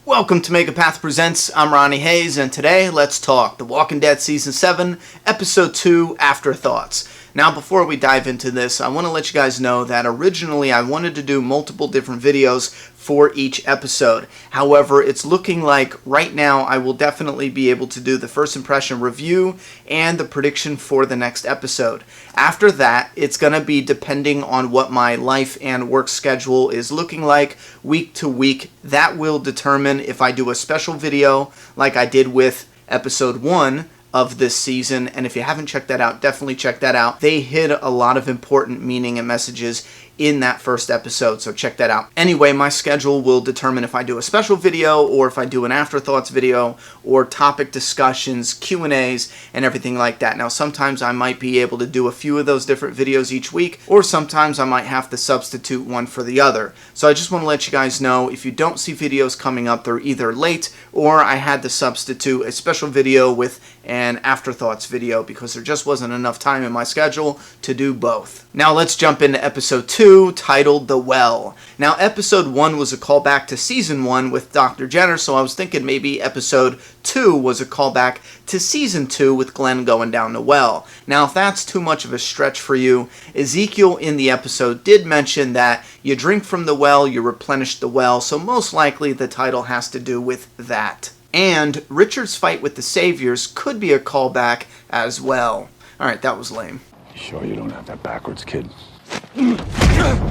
Welcome to Make a Path Presents. I'm Ronnie Hayes, and today let's talk The Walking Dead Season 7, Episode 2, Afterthoughts. Now, before we dive into this, I want to let you guys know that originally I wanted to do multiple different videos for each episode. However, it's looking like right now I will definitely be able to do the first impression review and the prediction for the next episode. After that, it's going to be depending on what my life and work schedule is looking like week to week. That will determine if I do a special video like I did with episode 1 of this season, and if you haven't checked that out, definitely check that out. They hid a lot of important meaning and messages in that first episode, so check that out. Anyway, my schedule will determine if I do a special video or if I do an Afterthoughts video or topic discussions, Q&As, and everything like that. Now, sometimes I might be able to do a few of those different videos each week, or sometimes I might have to substitute one for the other. So I just want to let you guys know, if you don't see videos coming up, they're either late or I had to substitute a special video with an Afterthoughts video because there just wasn't enough time in my schedule to do both. Now let's jump into episode 2, titled The Well. Now, episode 1 was a callback to season 1 with Dr. Jenner, so I was thinking maybe episode 2 was a callback to season 2 with Glenn going down the well. Now, if that's too much of a stretch for you, Ezekiel in the episode did mention that you drink from the well, you replenish the well, so most likely the title has to do with that. And Richard's fight with the Saviors could be a callback as well. Alright, that was lame. You sure you don't have that backwards, kid?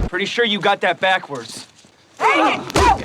Pretty sure you got that backwards.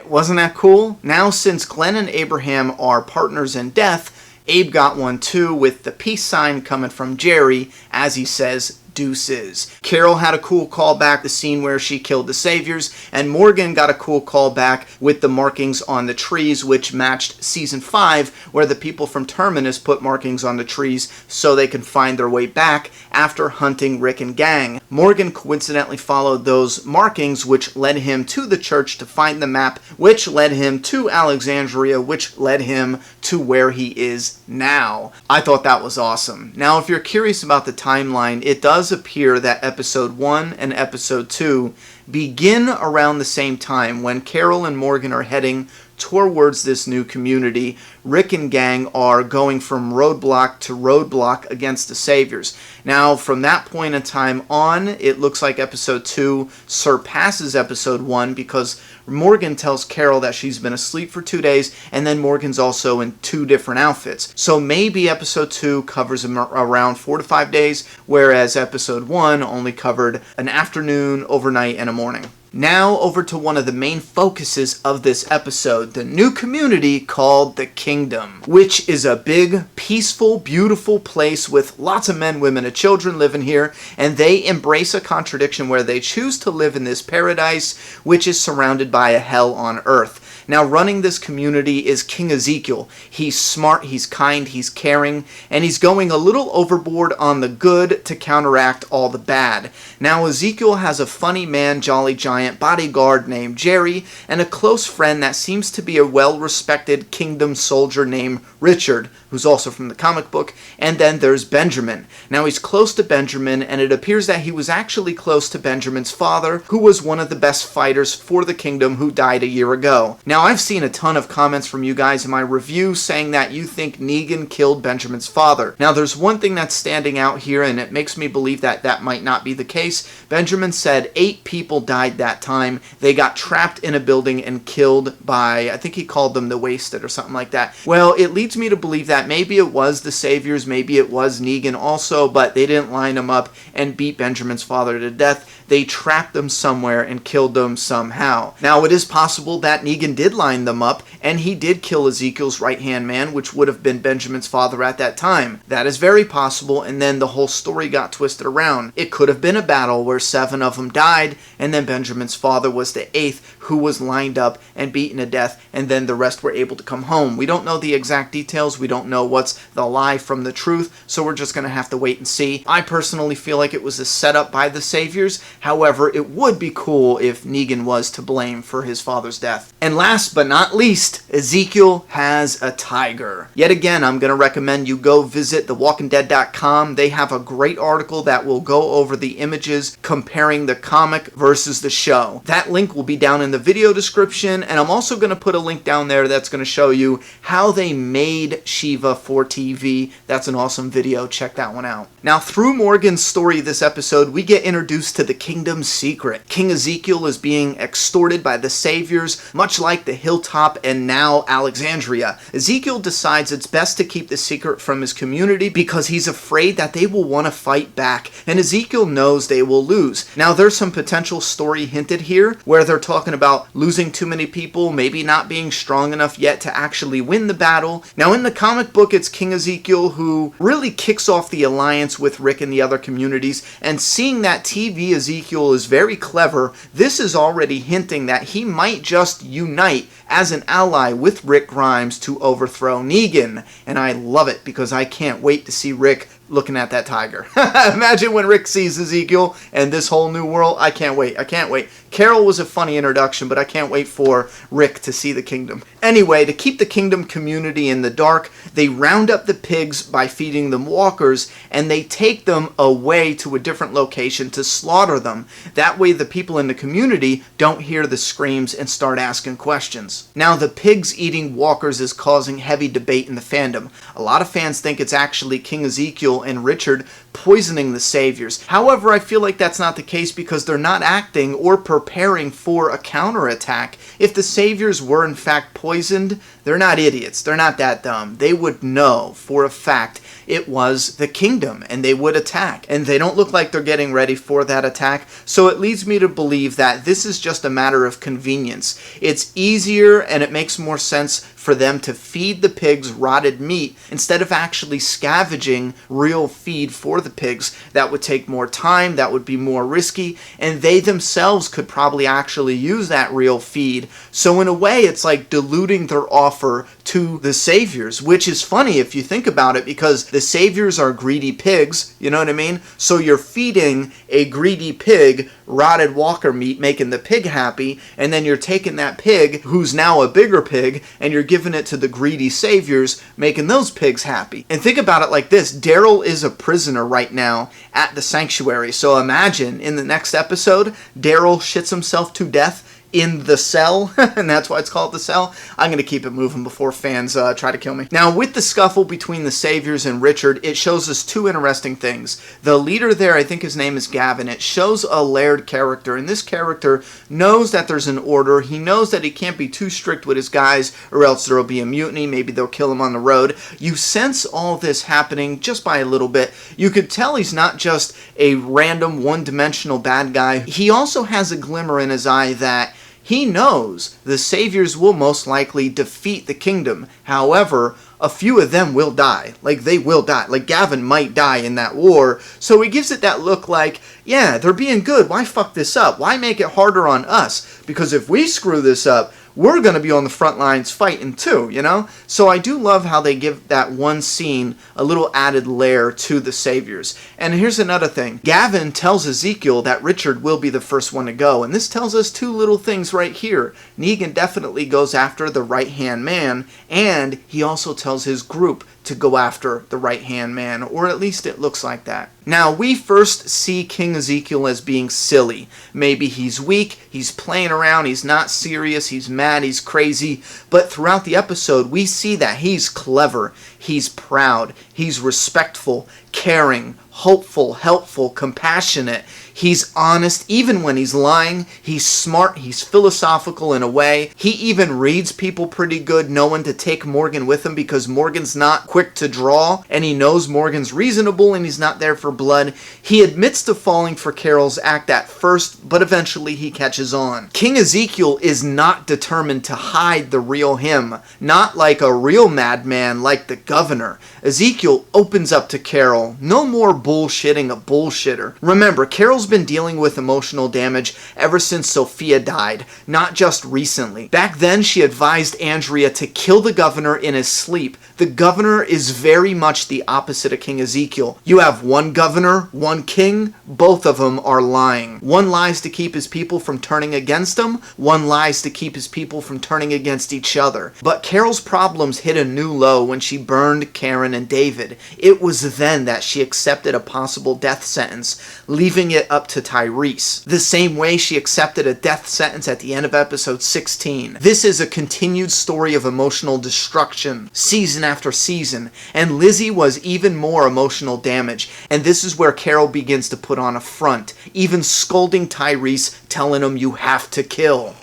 Wasn't that cool? Now, since Glenn and Abraham are partners in death, Abe got one too with the peace sign coming from Jerry as he says, deuces. Carol had a cool callback, the scene where she killed the Saviors, and Morgan got a cool callback with the markings on the trees, which matched season 5, where the people from Terminus put markings on the trees so they can find their way back after hunting Rick and gang. Morgan coincidentally followed those markings, which led him to the church to find the map, which led him to Alexandria, which led him to where he is now. I thought that was awesome. Now, if you're curious about the timeline, it does appear that episode 1 and episode 2 begin around the same time when Carol and Morgan are heading towards this new community. Rick and gang are going from roadblock to roadblock against the Saviors. Now, from that point in time on, it looks like episode 2 surpasses episode 1 because Morgan tells Carol that she's been asleep for 2 days, and then Morgan's also in 2 different outfits. So maybe episode 2 covers around 4 to 5 days, whereas episode 1 only covered an afternoon, overnight, and a morning. Now over to one of the main focuses of this episode, the new community called the Kingdom, which is a big, peaceful, beautiful place with lots of men, women, and children living here, and they embrace a contradiction where they choose to live in this paradise, which is surrounded by a hell on earth. Now, running this community is King Ezekiel. He's smart, he's kind, he's caring, and he's going a little overboard on the good to counteract all the bad. Now, Ezekiel has a funny man, jolly giant bodyguard named Jerry, and a close friend that seems to be a well-respected kingdom soldier named Richard, who's also from the comic book, and then there's Benjamin. Now, he's close to Benjamin, and it appears that he was actually close to Benjamin's father, who was one of the best fighters for the kingdom who died a year ago. Now, I've seen a ton of comments from you guys in my review saying that you think Negan killed Benjamin's father. Now, there's one thing that's standing out here, and it makes me believe that that might not be the case. Benjamin said 8 people died that time. They got trapped in a building and killed by, I think he called them the Wasted or something like that. Well, it leads me to believe that maybe it was the Saviors, maybe it was Negan also, but they didn't line him up and beat Benjamin's father to death. They trapped them somewhere and killed them somehow. Now, it is possible that Negan did line them up, and he did kill Ezekiel's right-hand man, which would have been Benjamin's father at that time. That is very possible, and then the whole story got twisted around. It could have been a battle where 7 of them died, and then Benjamin's father was the 8th who was lined up and beaten to death, and then the rest were able to come home. We don't know the exact details. We don't know what's the lie from the truth, so we're just going to have to wait and see. I personally feel like it was a setup by the Saviors. However, it would be cool if Negan was to blame for his father's death. And last but not least, Ezekiel has a tiger. Yet again, I'm going to recommend you go visit thewalkingdead.com. They have a great article that will go over the images comparing the comic versus the show. That link will be down in the video description, and I'm also going to put a link down there that's going to show you how they made Shiva for TV. That's an awesome video. Check that one out. Now, through Morgan's story this episode, we get introduced to the kingdom's secret. King Ezekiel is being extorted by the saviors, much like the Hilltop and now Alexandria. Ezekiel decides it's best to keep the secret from his community because he's afraid that they will want to fight back, and Ezekiel knows they will lose. Now, there's some potential story hinted here where they're talking about losing too many people, maybe not being strong enough yet to actually win the battle. Now, in the comic book, it's King Ezekiel who really kicks off the alliance with Rick and the other communities, and seeing that TV Ezekiel is very clever, this is already hinting that he might just unite as an ally with Rick Grimes to overthrow Negan. And I love it because I can't wait to see Rick looking at that tiger. Imagine when Rick sees Ezekiel and this whole new world. I can't wait. I can't wait. Carol was a funny introduction, but I can't wait for Rick to see the kingdom. Anyway, to keep the kingdom community in the dark, they round up the pigs by feeding them walkers, and they take them away to a different location to slaughter them. That way the people in the community don't hear the screams and start asking questions. Now, the pigs eating walkers is causing heavy debate in the fandom. A lot of fans think it's actually King Ezekiel and Richard poisoning the saviors. However, I feel like that's not the case because they're not acting or preparing for a counterattack. If the saviors were in fact poisoned, they're not idiots. They're not that dumb. They would know for a fact it was the kingdom and they would attack. And they don't look like they're getting ready for that attack. So it leads me to believe that this is just a matter of convenience. It's easier and it makes more sense for them to feed the pigs rotted meat instead of actually scavenging real feed for the pigs. That would take more time, that would be more risky, and they themselves could probably actually use that real feed. So in a way, it's like diluting their offer to the saviors, which is funny if you think about it because the saviors are greedy pigs, you know what I mean? So you're feeding a greedy pig rotted walker meat, making the pig happy, and then you're taking that pig, who's now a bigger pig, and you're giving it to the greedy saviors, making those pigs happy. And think about it like this. Daryl is a prisoner right now at the sanctuary. So imagine in the next episode, Daryl shits himself to death in the cell, and that's why it's called the cell. I'm going to keep it moving before fans try to kill me. Now, with the scuffle between the saviors and Richard, it shows us two interesting things. The leader there, I think his name is Gavin, it shows a layered character, and this character knows that there's an order. He knows that he can't be too strict with his guys, or else there'll be a mutiny. Maybe they'll kill him on the road. You sense all this happening just by a little bit. You could tell he's not just a random one-dimensional bad guy. He also has a glimmer in his eye that he knows the saviors will most likely defeat the kingdom. However, a few of them will die. Like, they will die. Like, Gavin might die in that war. So he gives it that look like, yeah, they're being good. Why fuck this up? Why make it harder on us? Because if we screw this up, we're going to be on the front lines fighting too, you know? So I do love how they give that one scene a little added layer to the saviors. And here's another thing. Gavin tells Ezekiel that Richard will be the first one to go. And this tells us two little things right here. Negan definitely goes after the right-hand man, and he also tells his group to go after the right-hand man, or at least it looks like that. Now, we first see King Ezekiel as being silly. Maybe he's weak, he's playing around, he's not serious, he's mad, he's crazy, but throughout the episode, we see that he's clever, he's proud, he's respectful, caring, hopeful, helpful, compassionate. He's honest even when he's lying. He's smart. He's philosophical in a way. He even reads people pretty good, knowing to take Morgan with him because Morgan's not quick to draw, and he knows Morgan's reasonable and he's not there for blood. He admits to falling for Carol's act at first, but eventually he catches on. King Ezekiel is not determined to hide the real him, not like a real madman like the governor. Ezekiel opens up to Carol. No more bullshitting a bullshitter. Remember, Carol's Carol's been dealing with emotional damage ever since Sophia died, not just recently. Back then, she advised Andrea to kill the governor in his sleep. The governor is very much the opposite of King Ezekiel. You have one governor, one king, both of them are lying. One lies to keep his people from turning against him, one lies to keep his people from turning against each other. But Carol's problems hit a new low when she burned Karen and David. It was then that she accepted a possible death sentence, leaving it up to Tyrese. The same way she accepted a death sentence at the end of episode 16. This is a continued story of emotional destruction, season after season, and Lizzie was even more emotional damage, and this is where Carol begins to put on a front, even scolding Tyrese, telling him you have to kill.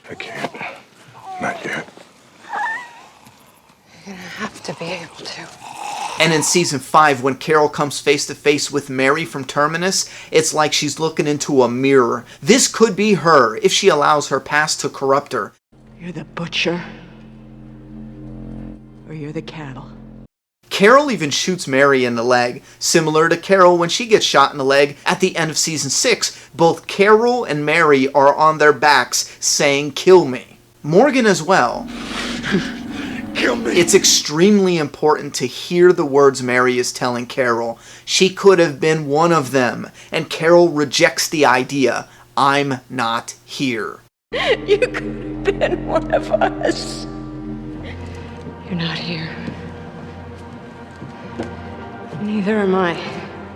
I can't. Not yet. You're gonna have to be able to. And in season 5, when Carol comes face to face with Mary from Terminus, it's like she's looking into a mirror. This could be her if she allows her past to corrupt her. You're the butcher, or you're the cattle. Carol even shoots Mary in the leg, similar to Carol when she gets shot in the leg at the end of season 6. Both Carol and Mary are on their backs saying, "Kill me." Morgan as well. Kill me. It's extremely important to hear the words Mary is telling Carol. She could have been one of them, and Carol rejects the idea. I'm not here. You could have been one of us. You're not here. Neither am I.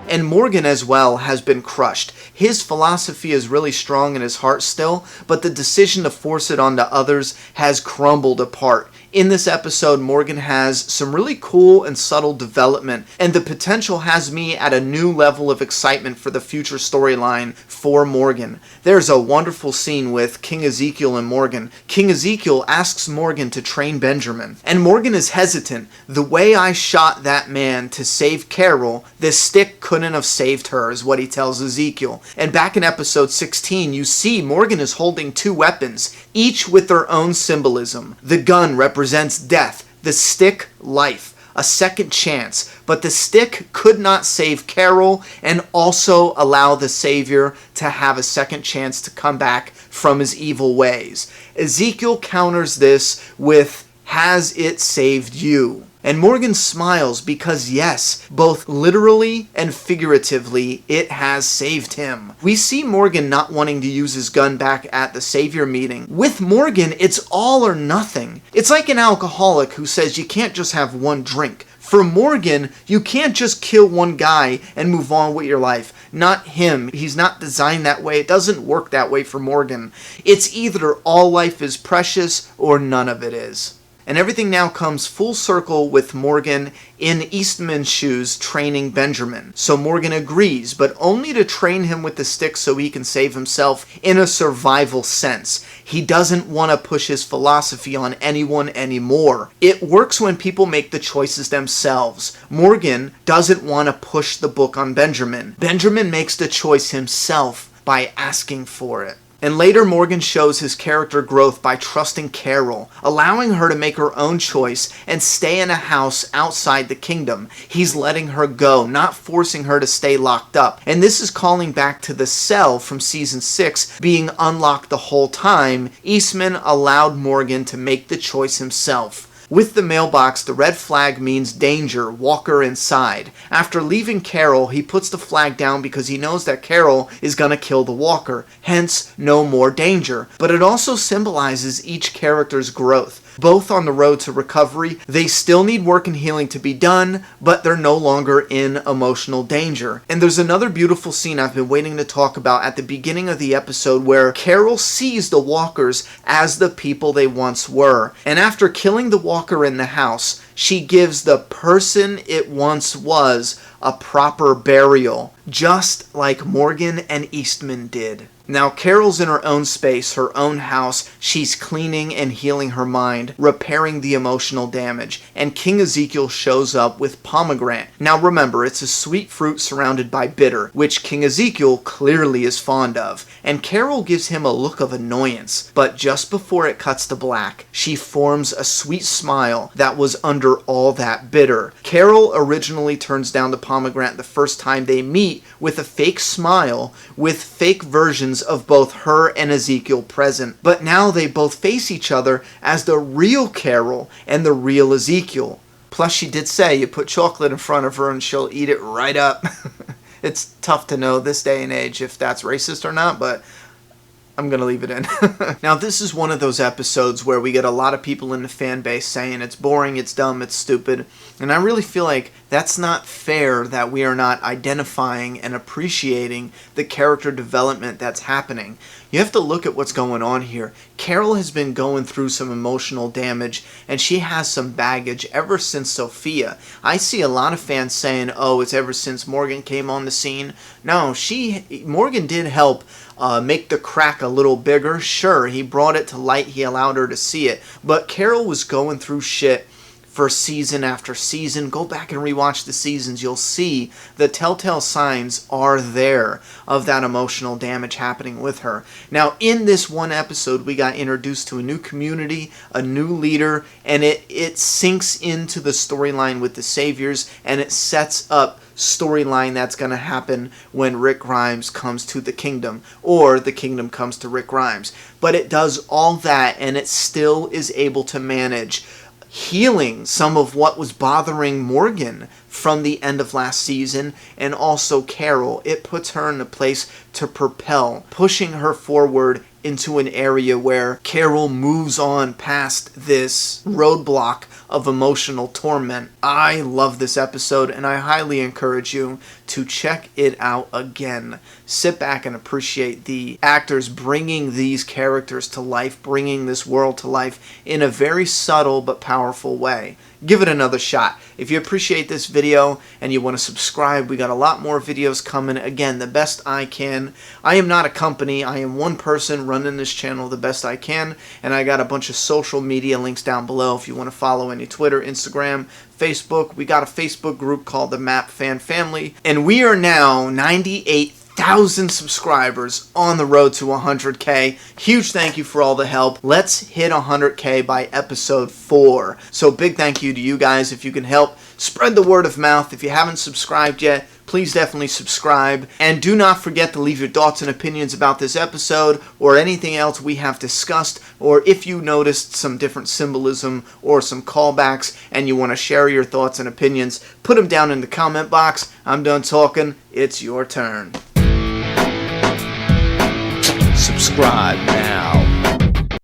And Morgan as well has been crushed. His philosophy is really strong in his heart still, but the decision to force it onto others has crumbled apart. In this episode, Morgan has some really cool and subtle development, and the potential has me at a new level of excitement for the future storyline for Morgan. There's a wonderful scene with King Ezekiel and Morgan. King Ezekiel asks Morgan to train Benjamin, and Morgan is hesitant. The way I shot that man to save Carol, this stick couldn't have saved her, is what he tells Ezekiel. And back in episode 16, you see Morgan is holding two weapons, each with their own symbolism. The gun represents death, the stick, life, a second chance. But the stick could not save Carol and also allow the Savior to have a second chance to come back from his evil ways. Ezekiel counters this with, "Has it saved you?" And Morgan smiles because yes, both literally and figuratively, it has saved him. We see Morgan not wanting to use his gun back at the Savior meeting. With Morgan, it's all or nothing. It's like an alcoholic who says you can't just have one drink. For Morgan, you can't just kill one guy and move on with your life. Not him. He's not designed that way. It doesn't work that way for Morgan. It's either all life is precious or none of it is. And everything now comes full circle with Morgan in Eastman's shoes training Benjamin. So Morgan agrees, but only to train him with the stick so he can save himself in a survival sense. He doesn't want to push his philosophy on anyone anymore. It works when people make the choices themselves. Morgan doesn't want to push the book on Benjamin. Benjamin makes the choice himself by asking for it. And later Morgan shows his character growth by trusting Carol, allowing her to make her own choice and stay in a house outside the kingdom. He's letting her go, not forcing her to stay locked up. And this is calling back to the cell from season 6 being unlocked the whole time. Eastman allowed Morgan to make the choice himself. With the mailbox, the red flag means danger, Walker inside. After leaving Carol, he puts the flag down because he knows that Carol is gonna kill the Walker, hence no more danger. But it also symbolizes each character's growth. Both on the road to recovery, they still need work and healing to be done, but they're no longer in emotional danger. And there's another beautiful scene I've been waiting to talk about at the beginning of the episode where Carol sees the Walkers as the people they once were. And after killing the Walker in the house, she gives the person it once was a proper burial, just like Morgan and Eastman did. Now, Carol's in her own space, her own house. She's cleaning and healing her mind, repairing the emotional damage. And King Ezekiel shows up with pomegranate. Now, remember, it's a sweet fruit surrounded by bitter, which King Ezekiel clearly is fond of. And Carol gives him a look of annoyance. But just before it cuts to black, she forms a sweet smile that was under all that bitter. Carol originally turns down the pomegranate the first time they meet with a fake smile with fake versions of both her and Ezekiel present. But now they both face each other as the real Carol and the real Ezekiel. Plus, she did say you put chocolate in front of her and she'll eat it right up. It's tough to know this day and age if that's racist or not, but I'm going to leave it in. Now, this is one of those episodes where we get a lot of people in the fan base saying it's boring, it's dumb, it's stupid. And I really feel like that's not fair that we are not identifying and appreciating the character development that's happening. You have to look at what's going on here. Carol has been going through some emotional damage, and she has some baggage ever since Sophia. I see a lot of fans saying, oh, it's ever since Morgan came on the scene. No, Morgan did help make the crack a little bigger. Sure, he brought it to light, he allowed her to see it. But Carol was going through shit for season after season. Go back and rewatch the seasons. You'll see the telltale signs are there of that emotional damage happening with her. Now, in this one episode, we got introduced to a new community, a new leader, and it sinks into the storyline with the Saviors, and it sets up storyline that's going to happen when Rick Grimes comes to the kingdom, or the kingdom comes to Rick Grimes. But it does all that, and it still is able to manage healing some of what was bothering Morgan from the end of last season, and also Carol. It puts her in a place to propel, pushing her forward into an area where Carol moves on past this roadblock of emotional torment. I love this episode, and I highly encourage you to check it out again. Sit back and appreciate the actors bringing these characters to life, bringing this world to life in a very subtle but powerful way. Give it another shot. If you appreciate this video and you want to subscribe, we got a lot more videos coming. Again, the best I can. I am not a company. I am one person running this channel the best I can, and I got a bunch of social media links down below if you want to follow any Twitter, Instagram, Facebook. We got a Facebook group called the Map Fan Family, and we are now 98,000 subscribers on the road to 100K. Huge thank you for all the help. Let's hit 100K by episode 4. So big thank you to you guys. If you can help spread the word of mouth. If you haven't subscribed yet, please definitely subscribe. And do not forget to leave your thoughts and opinions about this episode or anything else we have discussed, or if you noticed some different symbolism or some callbacks and you want to share your thoughts and opinions, put them down in the comment box. I'm done talking. It's your turn. Subscribe now.